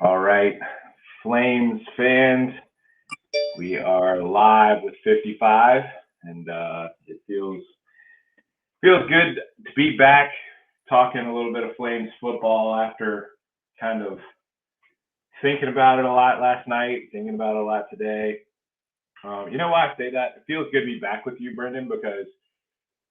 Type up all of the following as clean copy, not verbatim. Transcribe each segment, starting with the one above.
All right, Flames fans, we are live with 55, and it feels good to be back talking a little bit of Flames football after kind of thinking about it a lot last night, thinking about it a lot today. You know why I say that? It feels good to be back with you, Brendan, because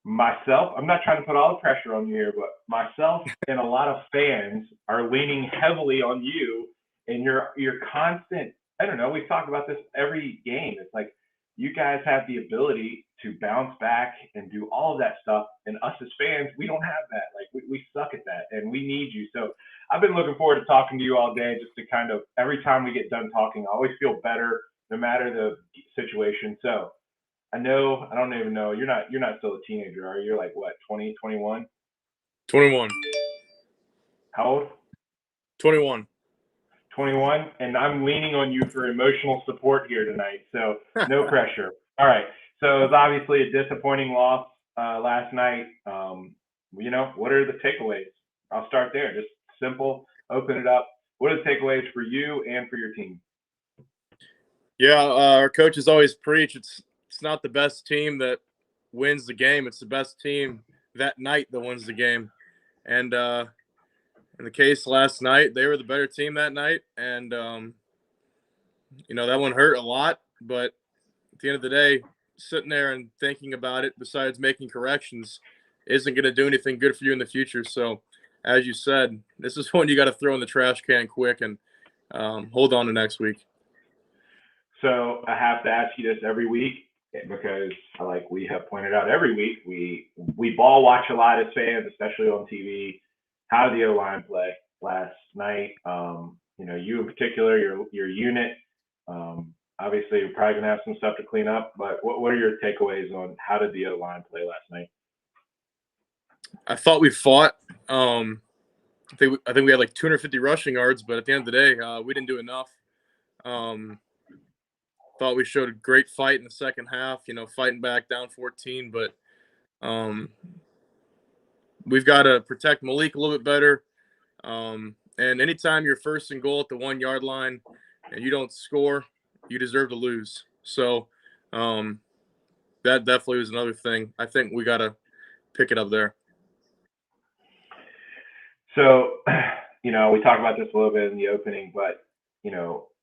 myself, I'm not trying to put all the pressure on you here, but myself and a lot of fans are leaning heavily on you and your constant. I don't know. We talk about this every game. It's like you guys have the ability to bounce back and do all of that stuff, and us as fans, we don't have that. Like we suck at that, and we need you. So I've been looking forward to talking to you all day, just to kind of every time we get done talking, I always feel better, no matter the situation. So I don't even know. You're not still a teenager, are you? You're like what, 20, 21? 21. How old? 21. 21. And I'm leaning on you for emotional support here tonight. So no pressure. All right. So it was obviously a disappointing loss last night. What are the takeaways? I'll start there. Just simple, open it up. What are the takeaways for you and for your team? Yeah, our coaches always preach it's not the best team that wins the game. It's the best team that night that wins the game. And in the case last night, they were the better team that night. And, that one hurt a lot. But at the end of the day, sitting there and thinking about it, besides making corrections, isn't going to do anything good for you in the future. So, as you said, this is one you got to throw in the trash can quick and hold on to next week. So I have to ask you this every week because, like we have pointed out every week, we ball watch a lot as fans, especially on TV. How did the O line play last night? You in particular, your unit. Obviously, you're probably gonna have some stuff to clean up. But what are your takeaways on how did the O line play last night? I thought we fought. I think we had like 250 rushing yards, but at the end of the day, we didn't do enough. Thought we showed a great fight in the second half, fighting back down 14, but we've got to protect Malik a little bit better. And anytime you're first and goal at the 1 yard line and you don't score, you deserve to lose. So that definitely was another thing. I think we got to pick it up there. So, we talked about this a little bit in the opening, but,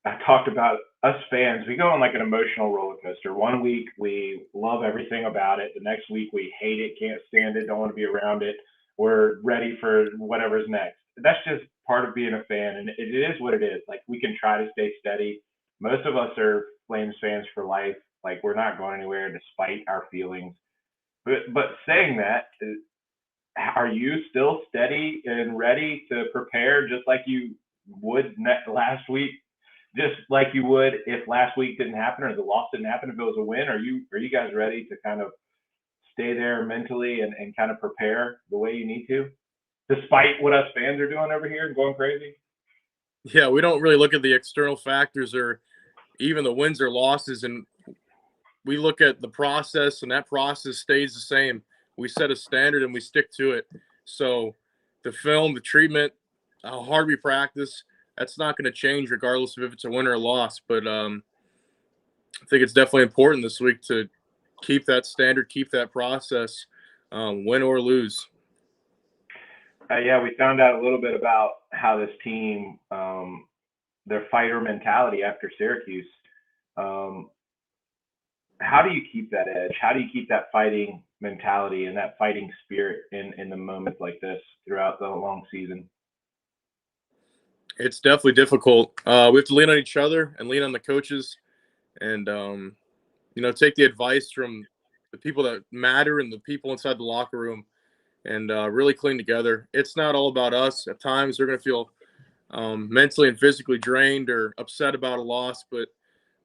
I talked about us fans. We go on like an emotional roller coaster. One week we love everything about it. The next week we hate it, can't stand it, don't want to be around it. We're ready for whatever's next. That's just part of being a fan, and it is what it is. Like, we can try to stay steady. Most of us are Flames fans for life. Like, we're not going anywhere despite our feelings. But saying that, are you still steady and ready to prepare just like you would last week? Just like you would if last week didn't happen or the loss didn't happen, if it was a win? Are you guys ready to kind of stay there mentally and kind of prepare the way you need to, despite what us fans are doing over here and going crazy? Yeah, we don't really look at the external factors or even the wins or losses, and we look at the process, and that process stays the same. We set a standard and we stick to it. So the film, the treatment, how hard we practice, that's not going to change regardless of if it's a win or a loss. But I think it's definitely important this week to keep that standard, keep that process, win or lose. Yeah, we found out a little bit about how this team, their fighter mentality after Syracuse. How do you keep that edge? How do you keep that fighting mentality and that fighting spirit in the moments like this throughout the long season? It's definitely difficult. We have to lean on each other and lean on the coaches and, take the advice from the people that matter and the people inside the locker room and really cling together. It's not all about us. At times they're going to feel mentally and physically drained or upset about a loss, but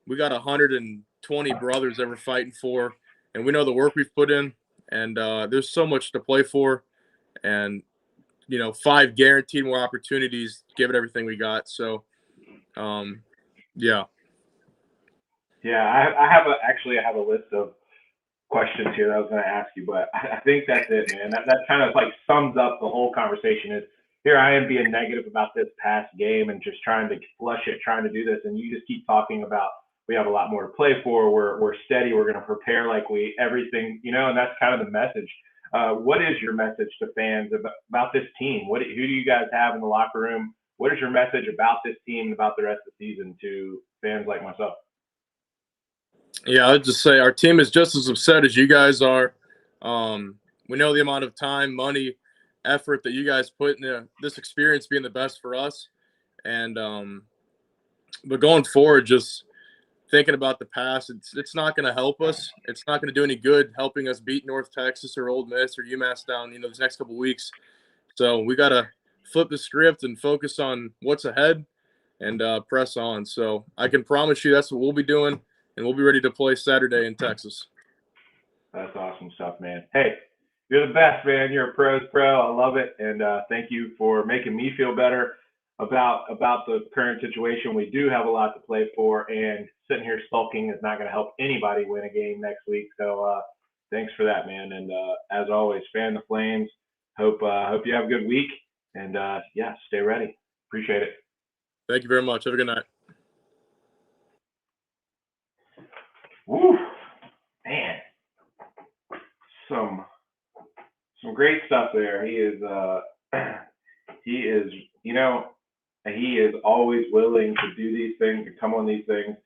we got 120 brothers that we're fighting for, and we know the work we've put in, and there's so much to play for, and 5 guaranteed more opportunities, give it everything we got. So, yeah. Yeah, I have a list of questions here that I was going to ask you, but I think that's it, man. That kind of like sums up the whole conversation. Is here I am being negative about this past game and just trying to flush it, trying to do this, and you just keep talking about we have a lot more to play for. We're steady. We're going to prepare like we everything, and that's kind of the message. What is your message to fans about this team? Who do you guys have in the locker room? What is your message about this team and about the rest of the season to fans like myself? Yeah, I'd just say our team is just as upset as you guys are. We know the amount of time, money, effort that you guys put into this experience being the best for us. And but going forward, just thinking about the past, it's not going to help us. It's not going to do any good helping us beat North Texas or Ole Miss or UMass down, these next couple of weeks. So we got to flip the script and focus on what's ahead and press on. So I can promise you that's what we'll be doing, and we'll be ready to play Saturday in Texas. That's awesome stuff, man. Hey, you're the best, man. You're a pro's pro. I love it. And thank you for making me feel better about the current situation. We do have a lot to play for, and sitting here sulking is not going to help anybody win a game next week. So thanks for that, man. And as always, fan the Flames. Hope you have a good week. And yeah, stay ready. Appreciate it. Thank you very much. Have a good night. Woo, man. Some great stuff there. He is he is always willing to do these things, to come on these things.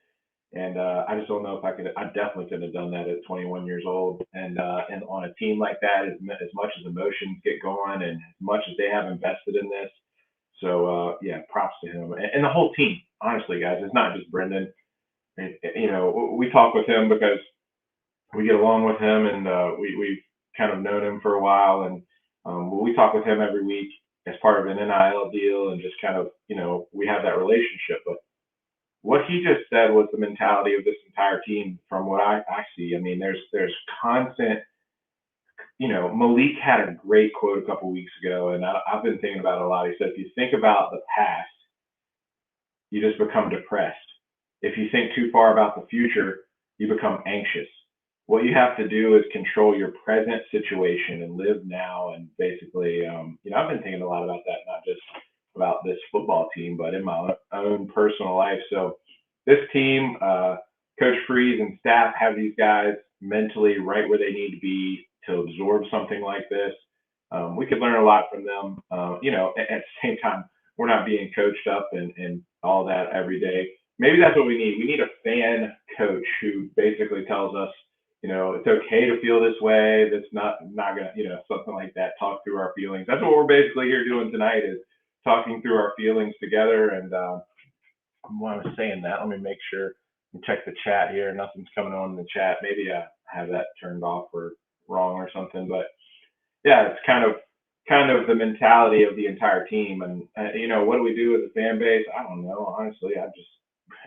And I just don't know if I definitely couldn't have done that at 21 years old. And on a team like that, as much as emotions get going and as much as they have invested in this. So yeah, props to him and the whole team. Honestly, guys, it's not just Brendan. We talk with him because we get along with him, and we've kind of known him for a while, and we talk with him every week as part of an NIL deal, and just kind of, we have that relationship. But what he just said was the mentality of this entire team from what I see. I mean, there's constant, Malik had a great quote a couple weeks ago, and I've been thinking about it a lot. He said, if you think about the past, you just become depressed. If you think too far about the future, you become anxious. What you have to do is control your present situation and live now. And basically, I've been thinking a lot about that, not just about this football team, but in my own personal life. So this team, Coach Freeze and staff have these guys mentally right where they need to be to absorb something like this. We could learn a lot from them. At the same time, we're not being coached up and all that every day. Maybe that's what we need. We need a fan coach who basically tells us, it's okay to feel this way. That's not gonna, something like that. Talk through our feelings. That's what we're basically here doing tonight, is talking through our feelings together. And when I was saying that, let me make sure and check the chat here. Nothing's coming on in the chat. Maybe I have that turned off or wrong or something. But yeah, it's kind of the mentality of the entire team. And what do we do as a fan base? I don't know. Honestly,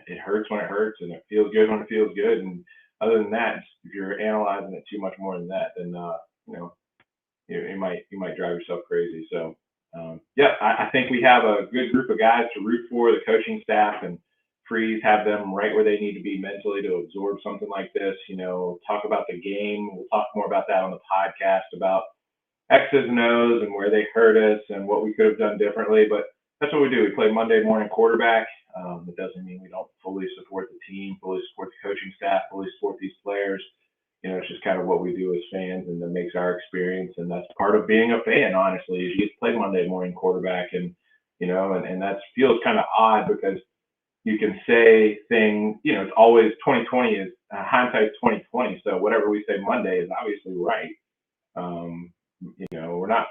it hurts when it hurts, and it feels good when it feels good. And other than that, if you're analyzing it too much more than that, then you might drive yourself crazy. So yeah, I think we have a good group of guys to root for. The coaching staff and Freeze have them right where they need to be mentally to absorb something like this. Talk about the game. We'll talk more about that on the podcast, about X's and O's and where they hurt us and what we could have done differently. But that's what we do. We play Monday morning quarterback. It doesn't mean we don't fully support the team, fully support the coaching staff, fully support these players. It's just kind of what we do as fans, and that makes our experience. And that's part of being a fan, honestly, is you get to play Monday morning quarterback. And, and that feels kind of odd because you can say things, it's always 2020 is hindsight's 2020. So whatever we say Monday is obviously right.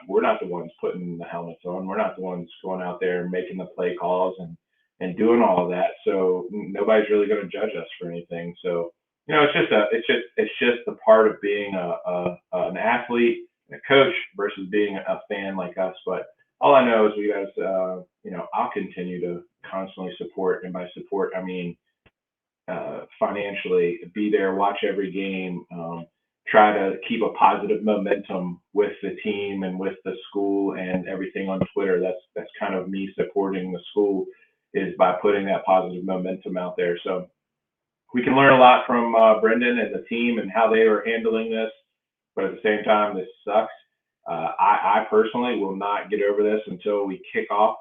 We're not the ones putting the helmets on. We're not the ones going out there and making the play calls and doing all of that. So nobody's really going to judge us for anything. So, it's just the part of being an athlete and a coach versus being a fan like us. But all I know is we guys, I'll continue to constantly support, and by support, I mean, financially be there, watch every game, try to keep a positive momentum with the team and with the school and everything on Twitter. That's kind of me supporting the school, is by putting that positive momentum out there. So we can learn a lot from Brendan and the team and how they are handling this, but at the same time, this sucks. I personally will not get over this until we kick off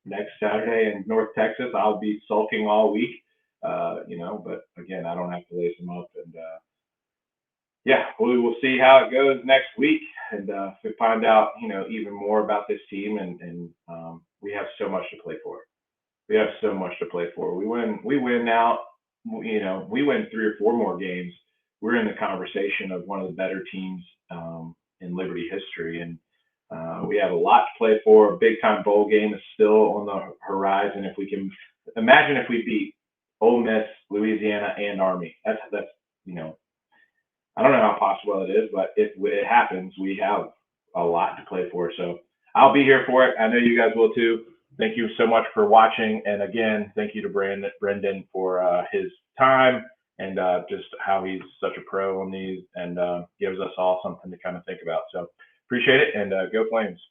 next Saturday in North Texas. I'll be sulking all week, but again, I don't have to lace them up. And yeah, we will see how it goes next week, and to find out, even more about this team. And we have so much to play for. We have so much to play for. We win now. We win 3 or 4 more games. We're in the conversation of one of the better teams in Liberty history, and we have a lot to play for. A big time bowl game is still on the horizon. If we can imagine if we beat Ole Miss, Louisiana, and Army, that's I don't know how possible it is, but if it happens, we have a lot to play for. So I'll be here for it. I know you guys will too. Thank you so much for watching. And again, thank you to Brendan for his time and just how he's such a pro on these and gives us all something to kind of think about. So appreciate it, and go Flames.